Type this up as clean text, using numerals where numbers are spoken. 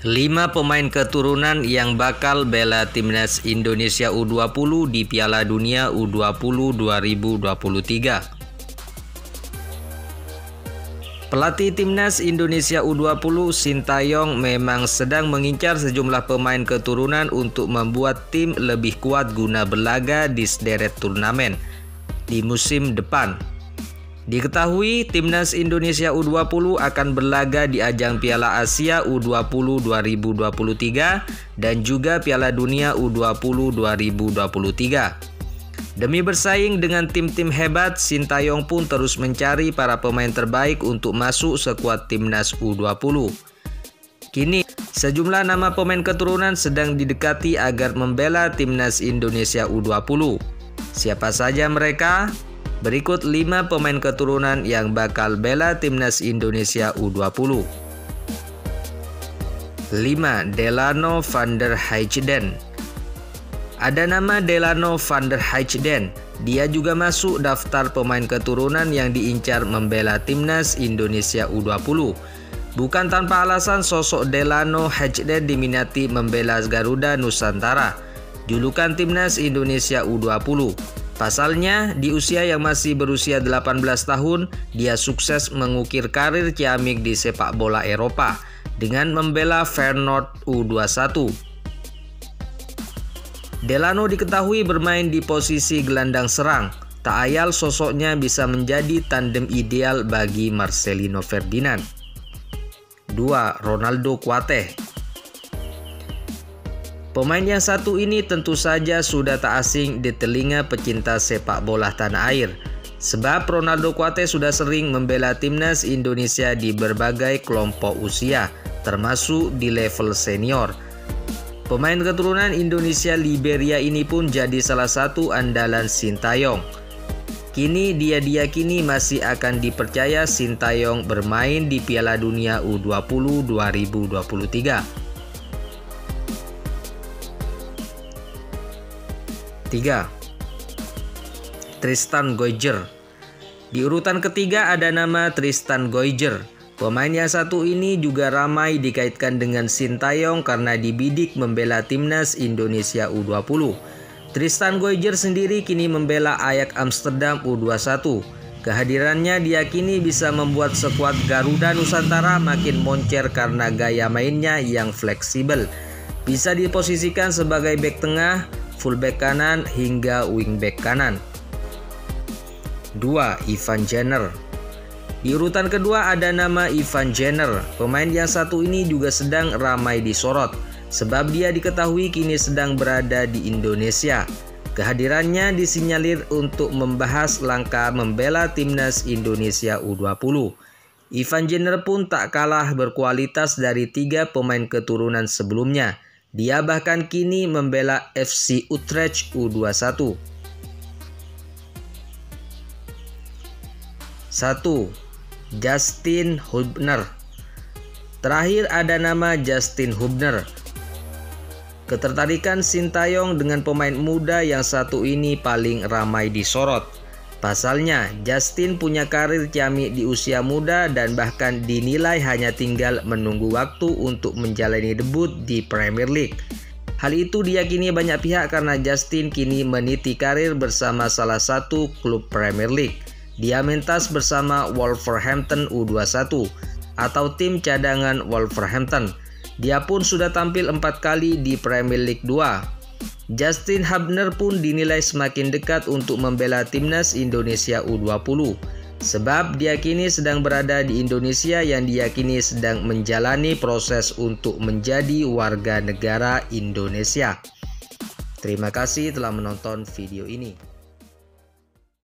5 pemain keturunan yang bakal bela timnas Indonesia U20 di Piala Dunia U20 2023. Pelatih timnas Indonesia U20 Sintayong memang sedang mengincar sejumlah pemain keturunan untuk membuat tim lebih kuat guna berlaga di sederet turnamen di musim depan. Diketahui timnas Indonesia U20 akan berlaga di ajang Piala Asia U20 2023 dan juga Piala Dunia U20 2023. Demi bersaing dengan tim-tim hebat, Sintayong pun terus mencari para pemain terbaik untuk masuk skuad timnas U20. Kini, sejumlah nama pemain keturunan sedang didekati agar membela timnas Indonesia U20. Siapa saja mereka? Berikut 5 pemain keturunan yang bakal bela timnas Indonesia U20. 5. Delano van der Heijden. Ada nama Delano van der Heijden. Dia juga masuk daftar pemain keturunan yang diincar membela timnas Indonesia U20. Bukan tanpa alasan sosok Delano Heijden diminati membela Garuda Nusantara, julukan timnas Indonesia U20. Pasalnya, di usia yang masih berusia 18 tahun, dia sukses mengukir karir ciamik di sepak bola Eropa dengan membela Feyenoord U21. Delano diketahui bermain di posisi gelandang serang. Tak ayal sosoknya bisa menjadi tandem ideal bagi Marcelino Ferdinand. 2. Ronaldo Kuateh. Pemain yang satu ini tentu saja sudah tak asing di telinga pecinta sepak bola tanah air. Sebab Ronaldo Kuateh sudah sering membela timnas Indonesia di berbagai kelompok usia, termasuk di level senior. Pemain keturunan Indonesia Liberia ini pun jadi salah satu andalan Sintayong. Kini dia diyakini masih akan dipercaya Sintayong bermain di Piala Dunia U20 2023. 3. Tristan Goijger. Di urutan ketiga ada nama Tristan Goijger. Pemain yang satu ini juga ramai dikaitkan dengan Sintayong karena dibidik membela timnas Indonesia U20. Tristan Goijger sendiri kini membela Ajax Amsterdam U21. Kehadirannya diyakini bisa membuat skuad Garuda Nusantara makin moncer karena gaya mainnya yang fleksibel. Bisa diposisikan sebagai bek tengah, fullback kanan hingga wingback kanan. 2. Ivan Jenner. Di urutan kedua ada nama Ivan Jenner. Pemain yang satu ini juga sedang ramai disorot sebab dia diketahui kini sedang berada di Indonesia. Kehadirannya disinyalir untuk membahas langkah membela timnas Indonesia U20. Ivan Jenner pun tak kalah berkualitas dari 3 pemain keturunan sebelumnya. Dia bahkan kini membela FC Utrecht U21. 1. Justin Hubner. Terakhir ada nama Justin Hubner. Ketertarikan Sintayong dengan pemain muda yang satu ini paling ramai disorot. Pasalnya, Justin punya karir ciamik di usia muda dan bahkan dinilai hanya tinggal menunggu waktu untuk menjalani debut di Premier League. Hal itu diyakini banyak pihak karena Justin kini meniti karir bersama salah satu klub Premier League. Dia mentas bersama Wolverhampton U21 atau tim cadangan Wolverhampton. Dia pun sudah tampil 4 kali di Premier League 2. Justin Hubner pun dinilai semakin dekat untuk membela timnas Indonesia U20 sebab dia kini sedang berada di Indonesia yang diyakini sedang menjalani proses untuk menjadi warga negara Indonesia. Terima kasih telah menonton video ini.